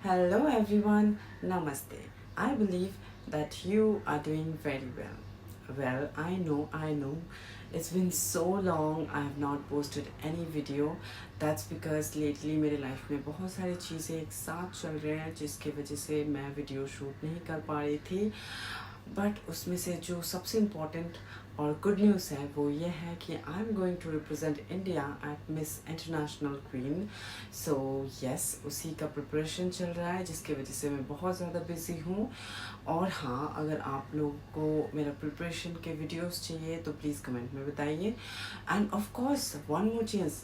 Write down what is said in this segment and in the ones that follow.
Hello everyone, Namaste. I believe that you are doing very well. Well, I know. It's been so long I have not posted any video. That's because lately मेरे life में बहुत सारी चीज़ें एक साथ चल रहे हैं जिसकी वजह से मैं वीडियो शूट नहीं कर पा रही थी. बट उसमें से जो सबसे इम्पोर्टेंट और गुड न्यूज़ है वो ये है कि I am going to represent India at Miss International Queen. So yes, उसी का प्रिपरेशन चल रहा है जिसकी वजह से मैं बहुत ज़्यादा बिजी हूँ. और हाँ, अगर आप लोगों को मेरा प्रिपरेशन के वीडियोस चाहिए तो प्लीज़ कमेंट में बताइए. And of course one more चीज़,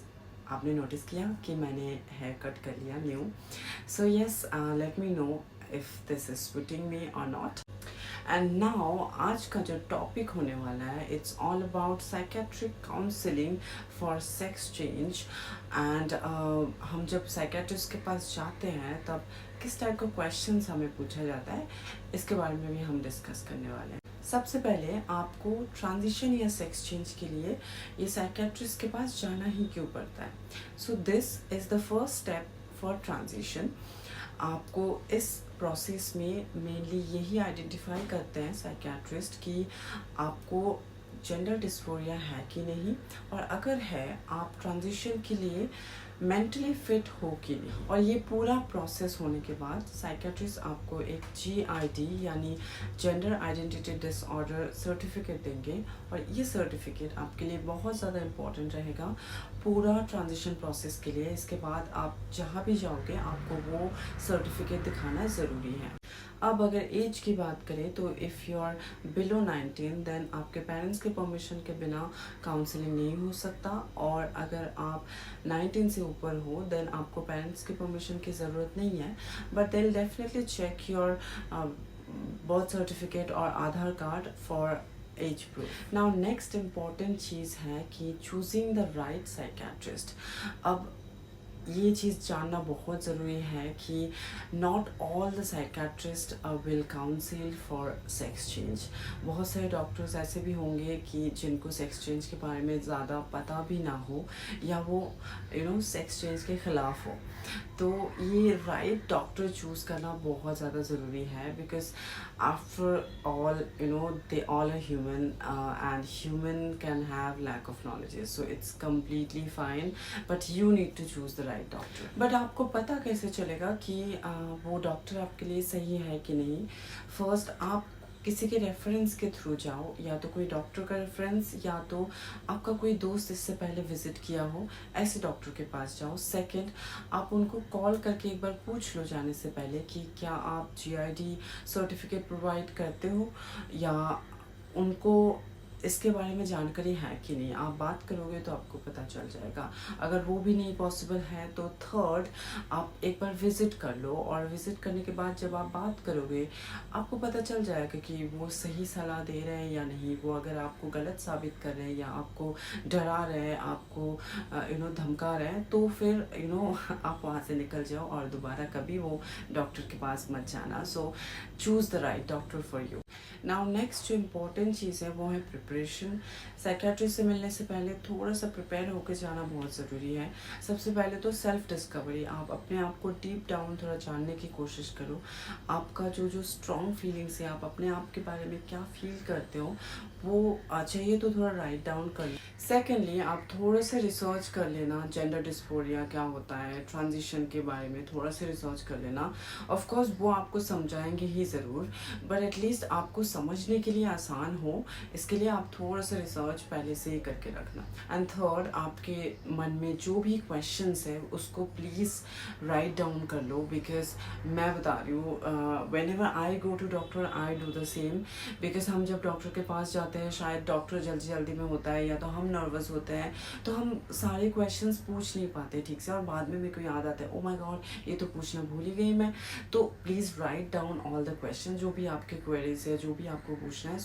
आपने नोटिस किया कि मैंने हेयर कट कर लिया new. So yes, let me know if this is suiting me or not. And now आज का जो टॉपिक होने वाला है, it's all about psychiatric counselling for sex change. And हम जब साइकेट्रिस्ट के पास जाते हैं तब किस टाइप का क्वेश्चंस हमें पूछा जाता है, इसके बारे में भी हम डिस्कस करने वाले हैं. सबसे पहले आपको ट्रांजिशन या सेक्स चेंज के लिए ये साइकेट्रिस्ट के पास जाना ही क्यों पड़ता है. So this is the first step for transition. आपको इस प्रोसेस में मेनली यही आइडेंटिफाई करते हैं साइकियाट्रिस्ट कि आपको जेंडर डिस्फोरिया है कि नहीं, और अगर है आप ट्रांजिशन के लिए मेंटली फिट हो कि नहीं. और ये पूरा प्रोसेस होने के बाद साइकियाट्रिस्ट आपको एक GID यानी जेंडर आइडेंटिटी डिसऑर्डर सर्टिफिकेट देंगे. और ये सर्टिफिकेट आपके लिए बहुत ज़्यादा इम्पॉर्टेंट रहेगा पूरा ट्रांजिशन प्रोसेस के लिए. इसके बाद आप जहाँ भी जाओगे आपको वो सर्टिफिकेट दिखाना ज़रूरी है. अब अगर एज की बात करें तो if you are below 19 then आपके पेरेंट्स के परमिशन के बिना काउंसलिंग नहीं हो सकता. और अगर आप 19 से ऊपर हो देन आपको पेरेंट्स के परमिशन की ज़रूरत नहीं है. But they will definitely check your birth certificate or Aadhaar card for age proof. Now next important चीज़ है कि चूजिंग द राइट साइकियाट्रिस्ट. अब ये चीज़ जानना बहुत ज़रूरी है कि not all the psychiatrist will council for sex change. बहुत सारे डॉक्टर्स ऐसे भी होंगे कि जिनको सेक्स चेंज के बारे में ज़्यादा पता भी ना हो या वो सेक्स चेंज के ख़िलाफ़ हो. तो ये राइट डॉक्टर चूज़ करना बहुत ज़्यादा ज़रूरी है because after all they all are human and human can have lack of knowledge. So it's completely fine but you need to choose the right doctor. But आपको पता कैसे चलेगा कि वो डॉक्टर आपके लिए सही है कि नहीं. फर्स्ट आप किसी के रेफरेंस के थ्रू जाओ, या तो कोई डॉक्टर का रेफरेंस या तो आपका कोई दोस्त इससे पहले विजिट किया हो ऐसे डॉक्टर के पास जाओ. सेकंड, आप उनको कॉल करके एक बार पूछ लो जाने से पहले कि क्या आप GID सर्टिफिकेट प्रोवाइड करते हो या उनको इसके बारे में जानकारी है कि नहीं. आप बात करोगे तो आपको पता चल जाएगा. अगर वो भी नहीं पॉसिबल है तो थर्ड, आप एक बार विज़िट कर लो और विज़िट करने के बाद जब आप बात करोगे आपको पता चल जाएगा कि वो सही सलाह दे रहे हैं या नहीं. वो अगर आपको गलत साबित कर रहे हैं या आपको डरा रहे हैं, आपको धमका रहे हैं, तो फिर आप वहाँ से निकल जाओ और दोबारा कभी वो डॉक्टर के पास मत जाना. सो choose the right doctor for you. Now next जो इम्पोर्टेंट चीज़ है वो है प्रिपरेशन. साइकियाट्रिस्ट से मिलने से पहले थोड़ा सा प्रिपेयर होकर जाना बहुत ज़रूरी है. सबसे पहले तो सेल्फ डिस्कवरी. आप अपने आप को डीप डाउन थोड़ा जानने की कोशिश करो. आपका जो स्ट्रॉन्ग फीलिंग्स है, आप अपने आप के बारे में क्या फील करते हो, वो चाहिए तो थोड़ा राइट डाउन कर लो. सेकेंडली, आप थोड़ा सा रिसर्च कर लेना जेंडर डिस्फोरिया क्या होता है, ट्रांजिशन के बारे में थोड़ा सा रिसर्च कर लेना. ऑफकोर्स वो आपको समझाएंगे ही ज़रूर, बट एटलीस्ट आपको समझने के लिए आसान हो इसके लिए आप थोड़ा सा रिसर्च पहले से ही करके रखना. एंड थर्ड, आपके मन में जो भी क्वेश्चंस है उसको प्लीज़ राइट डाउन कर लो. बिकॉज मैं बता रही हूँ, whenever I go to doctor I do the same. Because हम जब डॉक्टर के पास जाते हैं, शायद डॉक्टर जल्दी जल्दी में होता है या तो हम नर्वस होते हैं, तो हम सारे क्वेश्चंस पूछ नहीं पाते ठीक से, और बाद में मेरे को याद आता है ओ माय गॉड ये तो पूछना भूल ही गई मैं. तो please write down all the question, जो भी आपके क्वेरीज है, जो भी आपको पूछना है,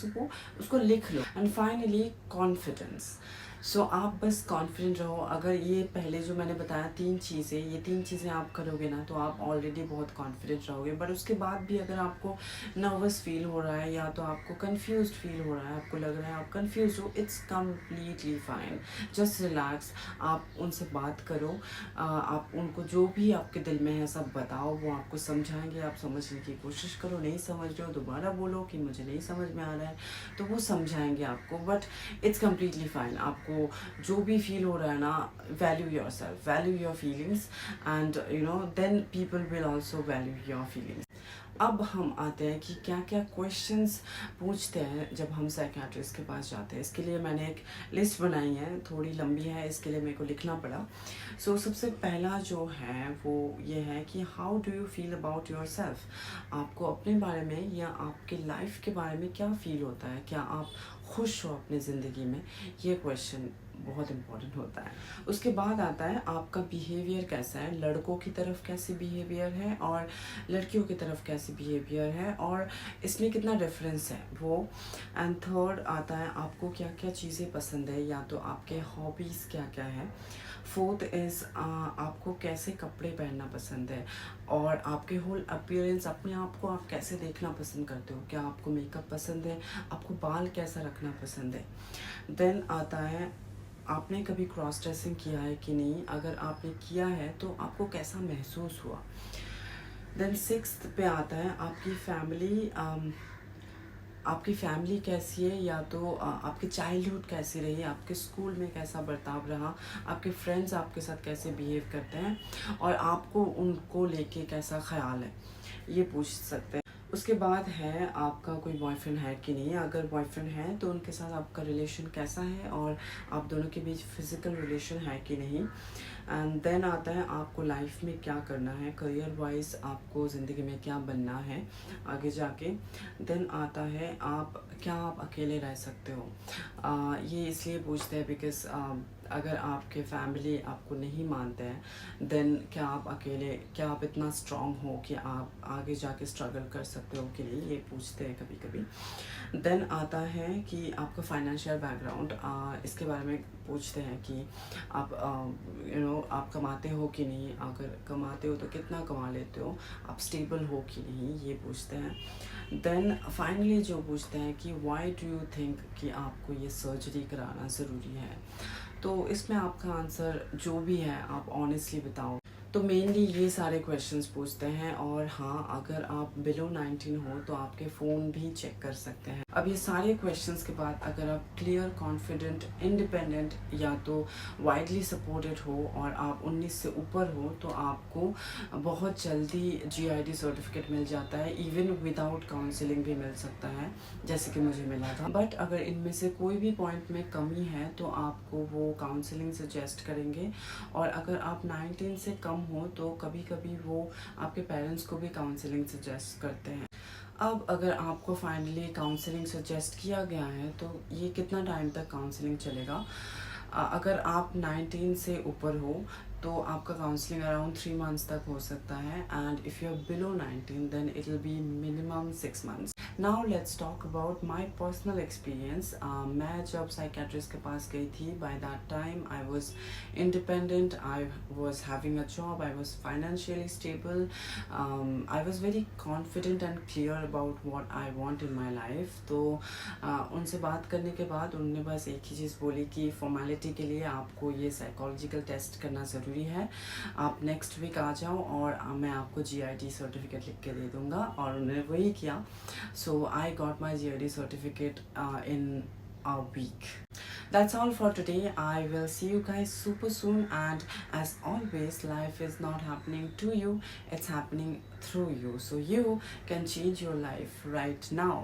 उसको लिख लो. And finally, confidence. सो आप बस कॉन्फिडेंट रहो। अगर ये पहले जो मैंने बताया 3 चीज़ें, ये 3 चीज़ें आप करोगे ना तो आप ऑलरेडी बहुत कॉन्फिडेंट रहोगे। बट उसके बाद भी अगर आपको नर्वस फील हो रहा है या तो आपको कंफ्यूज्ड फील हो रहा है, आपको लग रहा है आप कंफ्यूज हो, it's completely fine. Just relax. आप उनसे बात करो, आप उनको जो भी आपके दिल में है सब बताओ, वो आपको समझाएंगे। आप समझने की कोशिश करो, नहीं समझ रहे हो दोबारा बोलो कि मुझे नहीं समझ में आ रहा है, तो वो समझाएंगे आपको। But it's completely fine. आपको जो भी फील हो रहा है ना, value yourself, value your feelings, and then people will also value your feelings. अब हम आते हैं कि क्या क्या क्वेश्चंस पूछते हैं जब हम साइकियाट्रिस्ट के पास जाते हैं। इसके लिए मैंने एक लिस्ट बनाई है, थोड़ी लंबी है, इसके लिए मेरे को लिखना पड़ा। सबसे पहला जो है वो ये है कि how do you feel about your self. आपको अपने बारे में या आपके लाइफ के बारे में क्या फील होता है, क्या आप खुश हो अपनी ज़िंदगी में, ये क्वेश्चन बहुत इम्पोर्टेंट होता है। उसके बाद आता है आपका बिहेवियर कैसा है, लड़कों की तरफ कैसे बिहेवियर है और लड़कियों की तरफ कैसे बिहेवियर है, और इसमें कितना डिफरेंस है वो। एंड थर्ड आता है आपको क्या क्या चीज़ें पसंद है, या तो आपके हॉबीज़ क्या क्या है। फोर्थ इज़ आपको कैसे कपड़े पहनना पसंद है, और आपके होल अपीयरेंस, अपने आप को आप कैसे देखना पसंद करते हो, क्या आपको मेकअप पसंद है, आपको बाल कैसा रखना पसंद है। देन आता है आपने कभी क्रॉस ड्रेसिंग किया है कि नहीं, अगर आपने किया है तो आपको कैसा महसूस हुआ। देन सिक्स्थ पे आता है आपकी फैमिली कैसी है, या तो आपकी चाइल्डहुड कैसी रही, आपके स्कूल में कैसा बर्ताव रहा, आपके फ्रेंड्स आपके साथ कैसे बिहेव करते हैं, और आपको उनको लेके कैसा ख्याल है, ये पूछ सकते हैं। उसके बाद है आपका कोई बॉयफ्रेंड है कि नहीं, अगर बॉयफ्रेंड है तो उनके साथ आपका रिलेशन कैसा है, और आप दोनों के बीच फिजिकल रिलेशन है कि नहीं। एंड देन आता है आपको लाइफ में क्या करना है, करियर वाइज आपको ज़िंदगी में क्या बनना है आगे जाके। देन आता है आप अकेले रह सकते हो। ये इसलिए पूछते हैं बिकॉज अगर आपके फैमिली आपको नहीं मानते हैं, देन क्या आप इतना स्ट्रांग हो कि आप आगे जाके स्ट्रगल कर सकते हो कि नहीं, ये पूछते हैं कभी कभी। देन आता है कि आपका फाइनेंशियल बैकग्राउंड, इसके बारे में पूछते हैं कि आप आप कमाते हो कि नहीं, अगर कमाते हो तो कितना कमा लेते हो, आप स्टेबल हो कि नहीं, ये पूछते हैं। देन फाइनली जो पूछते हैं कि व्हाई डू यू थिंक कि आपको ये सर्जरी कराना ज़रूरी है। तो इसमें आपका आंसर जो भी है आप ऑनेस्टली बताओ। तो मेनली ये सारे क्वेश्चंस पूछते हैं। और हाँ, अगर आप बिलो 19 हो तो आपके फ़ोन भी चेक कर सकते हैं। अब ये सारे क्वेश्चंस के बाद अगर आप क्लियर, कॉन्फिडेंट, इंडिपेंडेंट या तो वाइडली सपोर्टेड हो और आप 19 से ऊपर हो तो आपको बहुत जल्दी GID सर्टिफिकेट मिल जाता है। इवन विदाउट काउंसलिंग भी मिल सकता है, जैसे कि मुझे मिला था। बट अगर इनमें से कोई भी पॉइंट में कमी है तो आपको वो काउंसलिंग सजेस्ट करेंगे। और अगर आप 19 से कम हो तो कभी कभी वो आपके पेरेंट्स को भी काउंसलिंग सजेस्ट करते हैं। अब अगर आपको फाइनली काउंसलिंग सजेस्ट किया गया है तो ये कितना टाइम तक काउंसलिंग चलेगा। अगर आप 19 से ऊपर हो तो आपका काउंसलिंग अराउंड 3 मंथ्स तक हो सकता है। And if you are below 19 then it will be minimum 6 months. Now let's talk about my personal experience. मैं जब साइकेट्रिस्ट के पास गई थी, by that time I was independent, I was having a job, I was financially stable, I was very confident and clear about what I want in my life. तो उनसे बात करने के बाद उन्होंने बस एक ही चीज़ बोली कि फॉर्मेलिटी के लिए आपको ये साइकोलॉजिकल टेस्ट करना ज़रूरी है, आप नेक्स्ट वीक आ जाओ और मैं आपको GID सर्टिफिकेट लिख के दे दूँगा। और उन्होंने वही किया। So I got my GID certificate in a week. That's all for today. I will see you guys super soon, and as always, life is not happening to you, it's happening through you. So you can change your life right now.